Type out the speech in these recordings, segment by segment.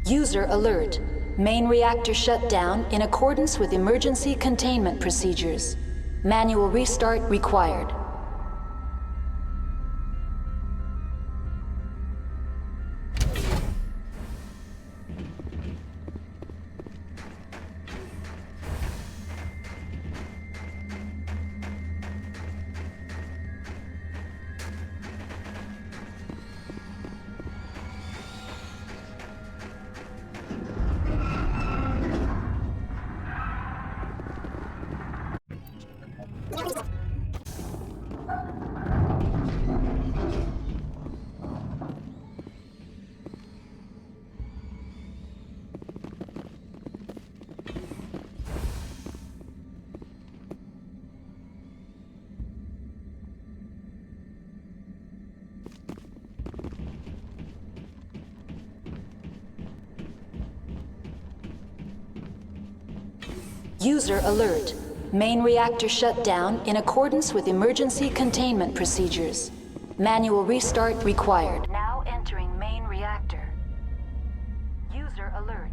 User alert. Main reactor shut down in accordance with emergency containment procedures. Manual restart required. User alert. Main reactor shut down in accordance with emergency containment procedures. Manual restart required. Now entering main reactor. User alert.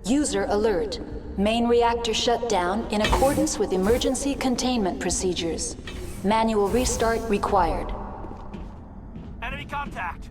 User alert. Main reactor shut down in accordance with emergency containment procedures. Manual restart required. Enemy contact!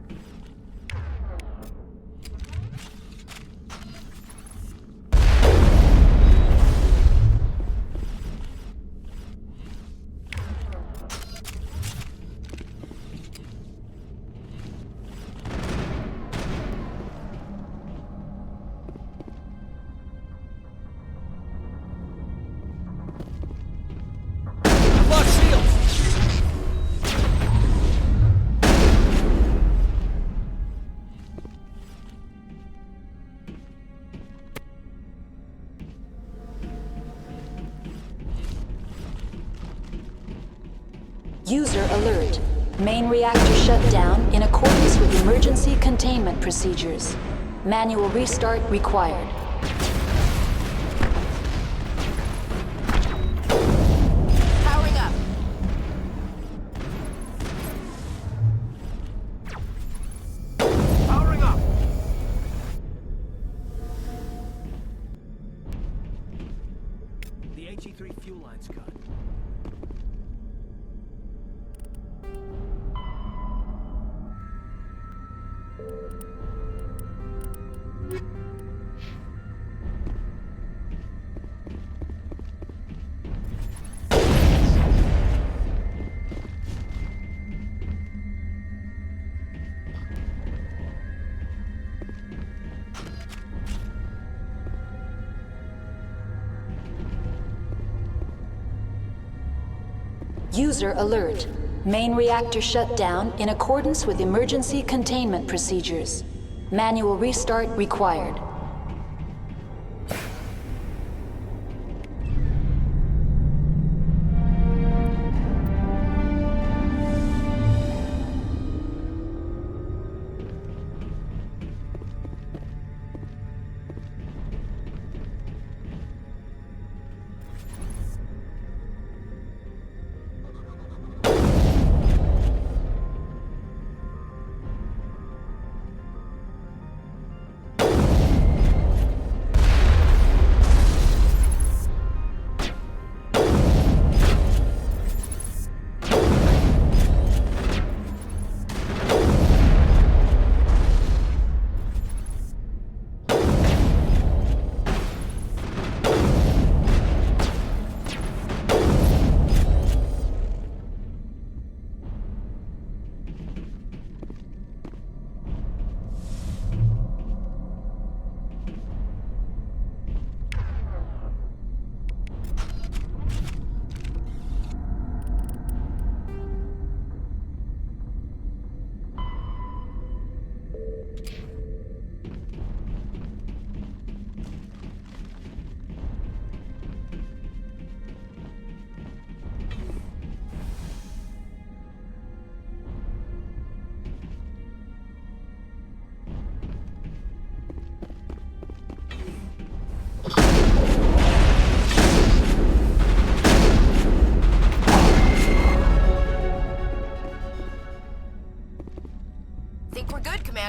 User alert. Main reactor shut down in accordance with emergency containment procedures. Manual restart required. Powering up. Powering up! The HE3 fuel line's cut. User alert. Main reactor shut down in accordance with emergency containment procedures. Manual restart required.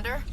Commander.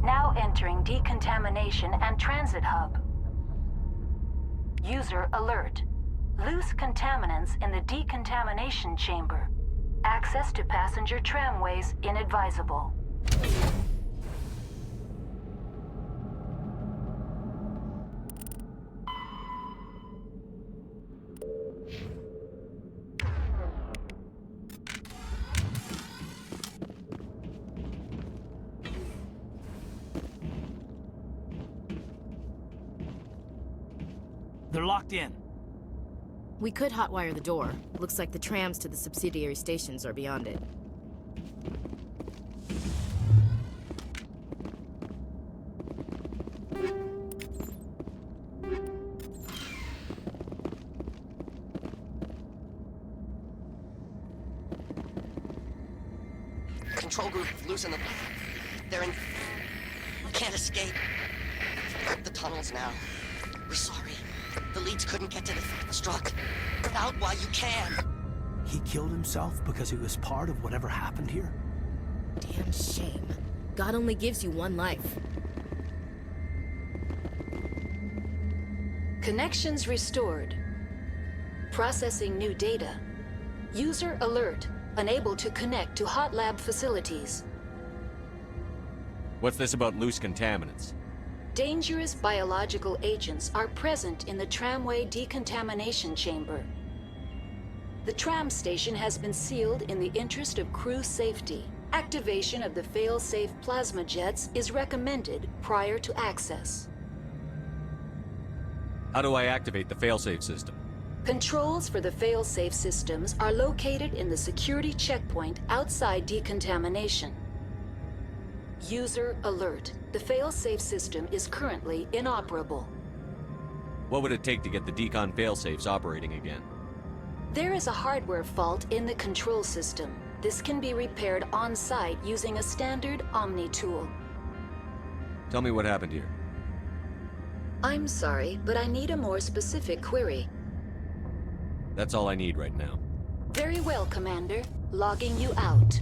Now entering decontamination and transit hub. User alert. Loose contaminants in the decontamination chamber. Access to passenger tramways inadvisable. They're locked in. We could hotwire the door. Looks like the trams to the subsidiary stations are beyond it. Control group loosen them. They're in... Can't escape. The tunnels now. We're sorry. The leads couldn't get to the struck. Get out while you can. He killed himself because he was part of whatever happened here? Damn shame. God only gives you one life. Connections restored. Processing new data. User alert. Unable to connect to hot lab facilities. What's this about loose contaminants? Dangerous biological agents are present in the tramway decontamination chamber. The tram station has been sealed in the interest of crew safety. Activation of the fail-safe plasma jets is recommended prior to access. How do I activate the failsafe system? Controls for the fail-safe systems are located in the security checkpoint outside decontamination. User alert. The fail-safe system is currently inoperable. What would it take to get the decon failsafes operating again? There is a hardware fault in the control system. This can be repaired on-site using a standard Omni tool. Tell me what happened here. I'm sorry, but I need a more specific query. That's all I need right now. Very well, Commander. Logging you out.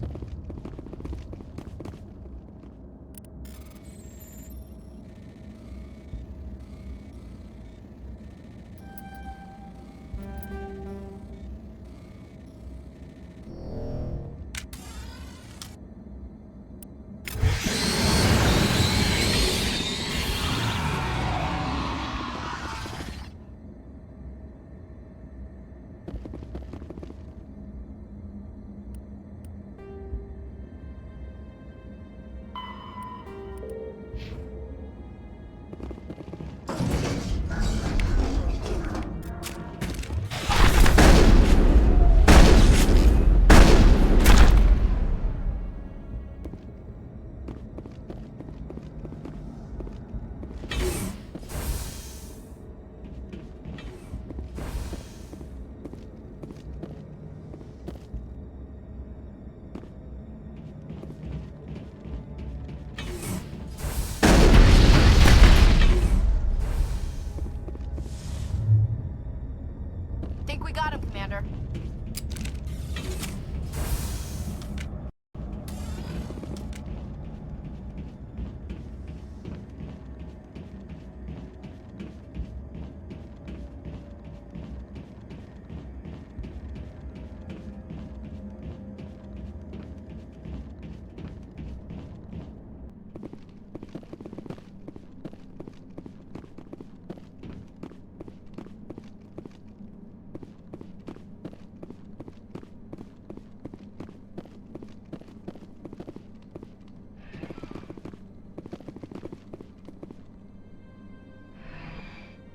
Think we got him, Commander.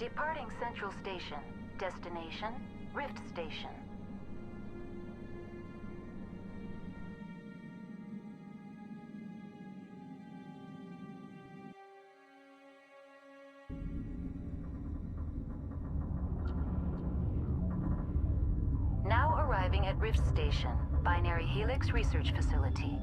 Departing Central Station. Destination, Rift Station. Now arriving at Rift Station, Binary Helix Research Facility.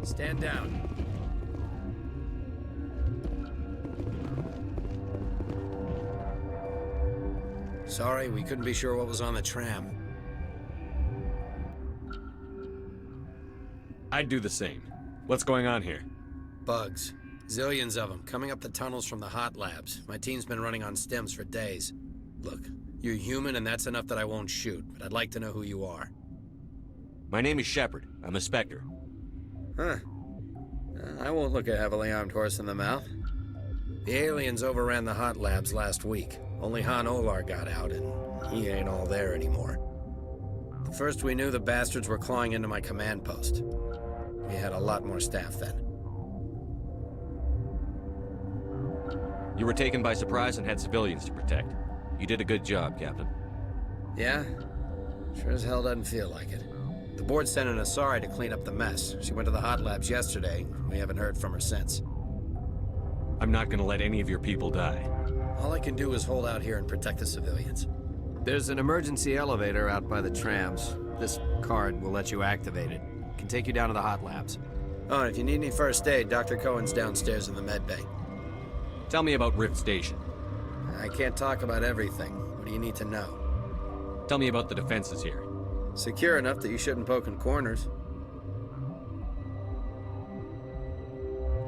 Stand down. Sorry, we couldn't be sure what was on the tram. I'd do the same. What's going on here? Bugs. Zillions of them, coming up the tunnels from the hot labs. My team's been running on stems for days. Look, you're human and that's enough that I won't shoot, but I'd like to know who you are. My name is Shepard. I'm a Spectre. Huh. I won't look a heavily armed horse in the mouth. The aliens overran the hot labs last week. Only Han Olar got out, and he ain't all there anymore. The first we knew, the bastards were clawing into my command post. We had a lot more staff then. You were taken by surprise and had civilians to protect. You did a good job, Captain. Yeah? Sure as hell doesn't feel like it. The board sent an Asari to clean up the mess. She went to the hot labs yesterday. We haven't heard from her since. I'm not gonna let any of your people die. All I can do is hold out here and protect the civilians. There's an emergency elevator out by the trams. This card will let you activate it. Can take you down to the hot labs. Oh, and if you need any first aid, Dr. Cohen's downstairs in the med bay. Tell me about Rift Station. I can't talk about everything. What do you need to know? Tell me about the defenses here. Secure enough that you shouldn't poke in corners.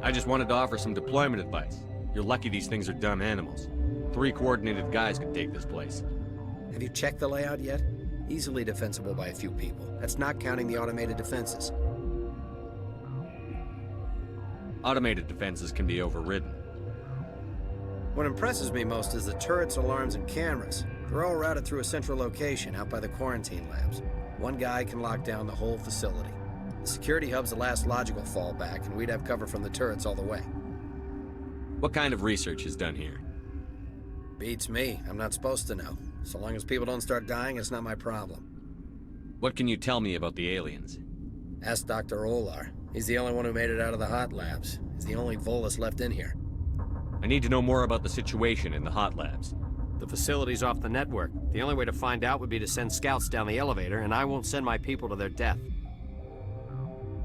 I just wanted to offer some deployment advice. You're lucky these things are dumb animals. 3 coordinated guys could take this place. Have you checked the layout yet? Easily defensible by a few people. That's not counting the automated defenses. Automated defenses can be overridden. What impresses me most is the turrets, alarms, and cameras. They're all routed through a central location out by the quarantine labs. One guy can lock down the whole facility. The security hub's the last logical fallback, and we'd have cover from the turrets all the way. What kind of research is done here? Beats me. I'm not supposed to know. So long as people don't start dying, it's not my problem. What can you tell me about the aliens? Ask Dr. Olar. He's the only one who made it out of the hot labs. He's the only Volus left in here. I need to know more about the situation in the hot labs. The facility's off the network. The only way to find out would be to send scouts down the elevator, and I won't send my people to their death.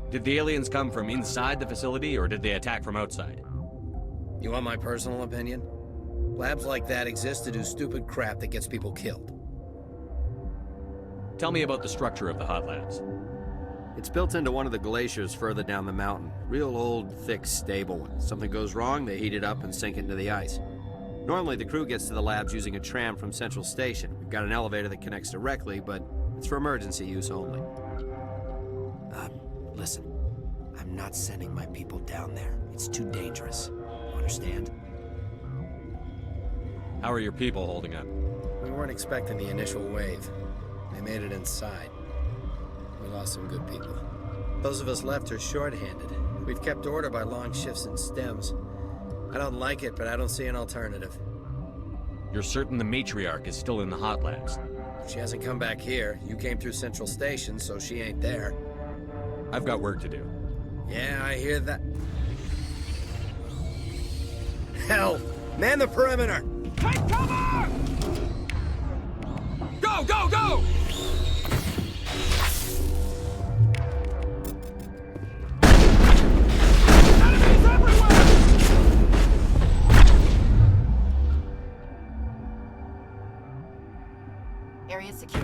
Did the aliens come from inside the facility, or did they attack from outside? You want my personal opinion? Labs like that exist to do stupid crap that gets people killed. Tell me about the structure of the hot labs. It's built into one of the glaciers further down the mountain. Real old, thick, stable one. Something goes wrong, they heat it up and sink it into the ice. Normally, the crew gets to the labs using a tram from Central Station. We've got an elevator that connects directly, but it's for emergency use only. Listen. I'm not sending my people down there. It's too dangerous. You understand? How are your people holding up? We weren't expecting the initial wave. They made it inside. We lost some good people. Those of us left are short-handed. We've kept order by long shifts in stems. I don't like it, but I don't see an alternative. You're certain the matriarch is still in the hot labs? She hasn't come back here. You came through Central Station, so she ain't there. I've got work to do. Yeah, I hear that. Hell! Man the perimeter! Take cover! Go! Go, go, go! Enemies everywhere! Area secure.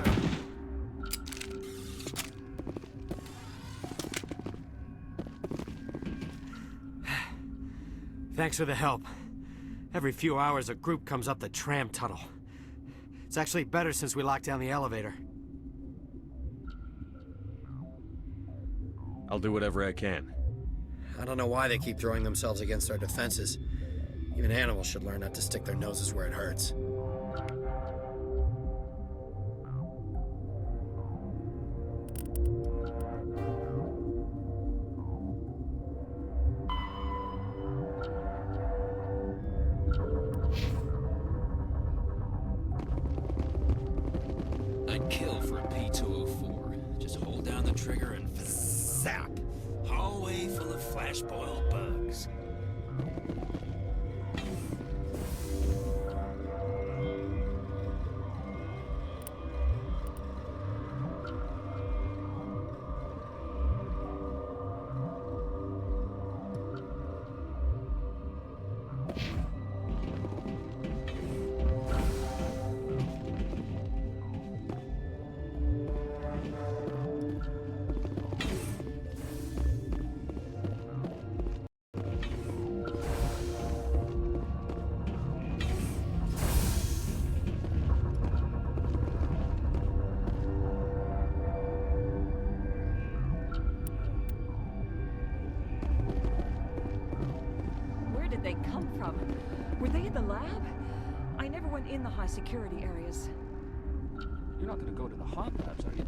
Thanks for the help. Every few hours, a group comes up the tram tunnel. It's actually better since we locked down the elevator. I'll do whatever I can. I don't know why they keep throwing themselves against our defenses. Even animals should learn not to stick their noses where it hurts. I'd kill for a P204. Just hold down the trigger and zap. Hallway full of flash-boiled bugs. Where did they come from? Were they in the lab? I never went in the high security areas. You're not gonna go to the hot labs, are you?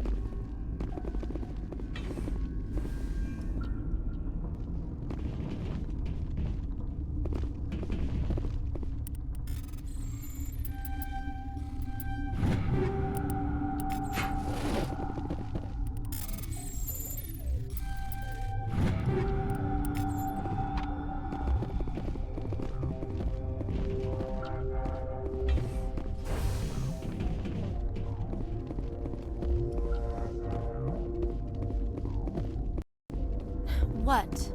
What?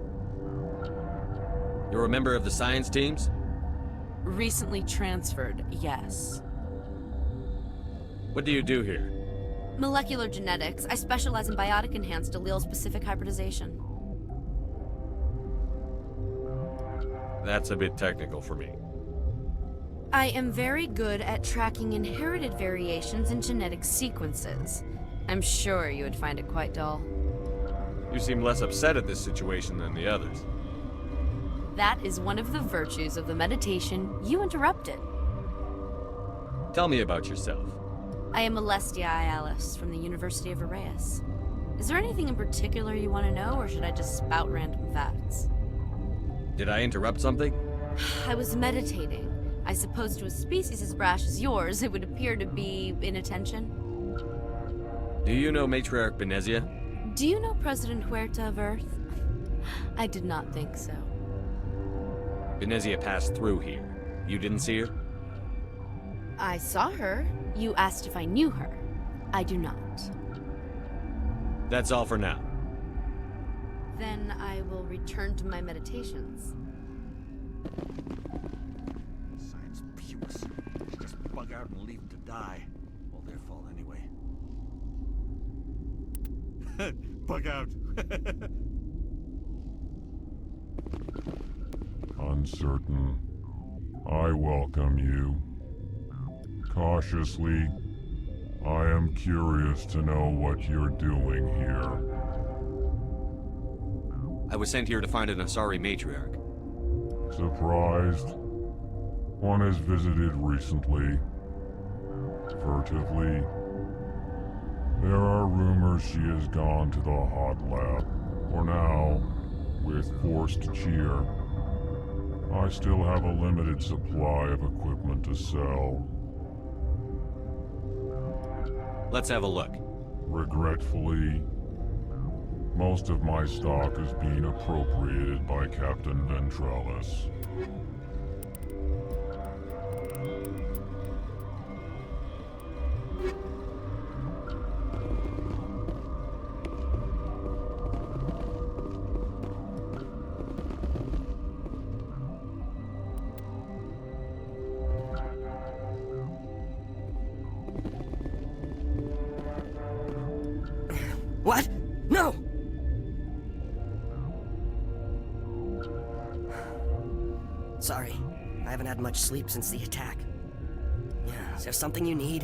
You're a member of the science teams? Recently transferred, yes. What do you do here? Molecular genetics. I specialize in biotic-enhanced allele-specific hybridization. That's a bit technical for me. I am very good at tracking inherited variations in genetic sequences. I'm sure you would find it quite dull. You seem less upset at this situation than the others. That is one of the virtues of the meditation you interrupted. Tell me about yourself. I am Alestia Ayalis from the University of Arrayas. Is there anything in particular you want to know, or should I just spout random facts? Did I interrupt something? I was meditating. I suppose to a species as brash as yours, it would appear to be inattention. Do you know Matriarch Benezia? Do you know President Huerta of Earth? I did not think so. Benezia passed through here. You didn't see her? I saw her. You asked if I knew her. I do not. That's all for now. Then I will return to my meditations. Science pukes. Just bug out and leave them to die. Well, their fault anyway. Bug out. Uncertain. I welcome you. Cautiously, I am curious to know what you're doing here. I was sent here to find an Asari matriarch. Surprised? One has visited recently. Furtively. There are rumors she has gone to the hot lab. For now, with forced cheer. I still have a limited supply of equipment to sell. Let's have a look. Regretfully, most of my stock is being appropriated by Captain Ventralis. Sorry, I haven't had much sleep since the attack. Yeah, is there something you need?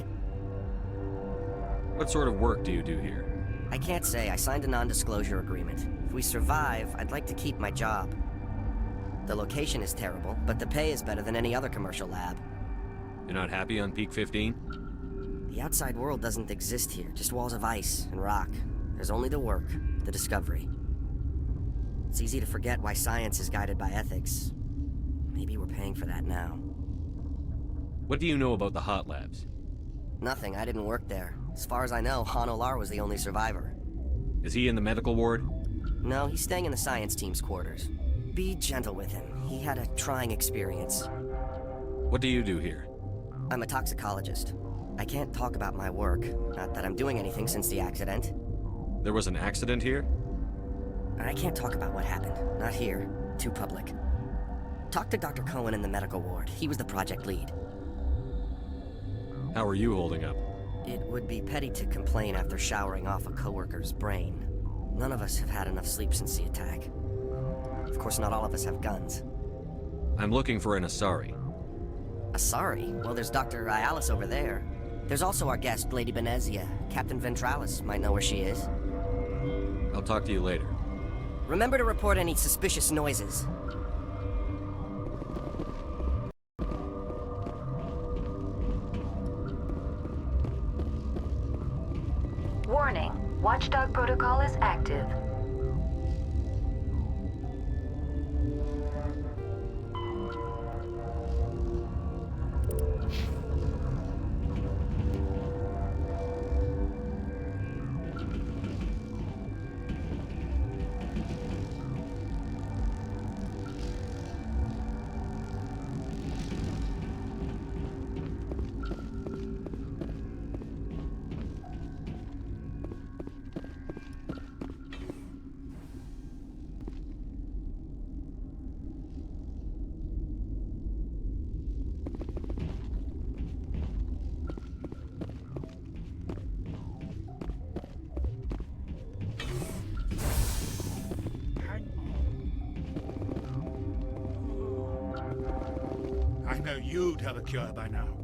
What sort of work do you do here? I can't say. I signed a non-disclosure agreement. If we survive, I'd like to keep my job. The location is terrible, but the pay is better than any other commercial lab. You're not happy on Peak 15? The outside world doesn't exist here, just walls of ice and rock. There's only the work, the discovery. It's easy to forget why science is guided by ethics. Maybe we're paying for that now. What do you know about the hot labs? Nothing, I didn't work there. As far as I know, Han Olar was the only survivor. Is he in the medical ward? No, he's staying in the science team's quarters. Be gentle with him. He had a trying experience. What do you do here? I'm a toxicologist. I can't talk about my work. Not that I'm doing anything since the accident. There was an accident here? I can't talk about what happened. Not here. Too public. Talk to Dr. Cohen in the medical ward. He was the project lead. How are you holding up? It would be petty to complain after showering off a coworker's brain. None of us have had enough sleep since the attack. Of course, not all of us have guns. I'm looking for an Asari. Asari? Well, there's Dr. Ayalis over there. There's also our guest, Lady Benezia. Captain Ventralis might know where she is. I'll talk to you later. Remember to report any suspicious noises. Warning, Watchdog protocol is active. I know you'd have a cure by now.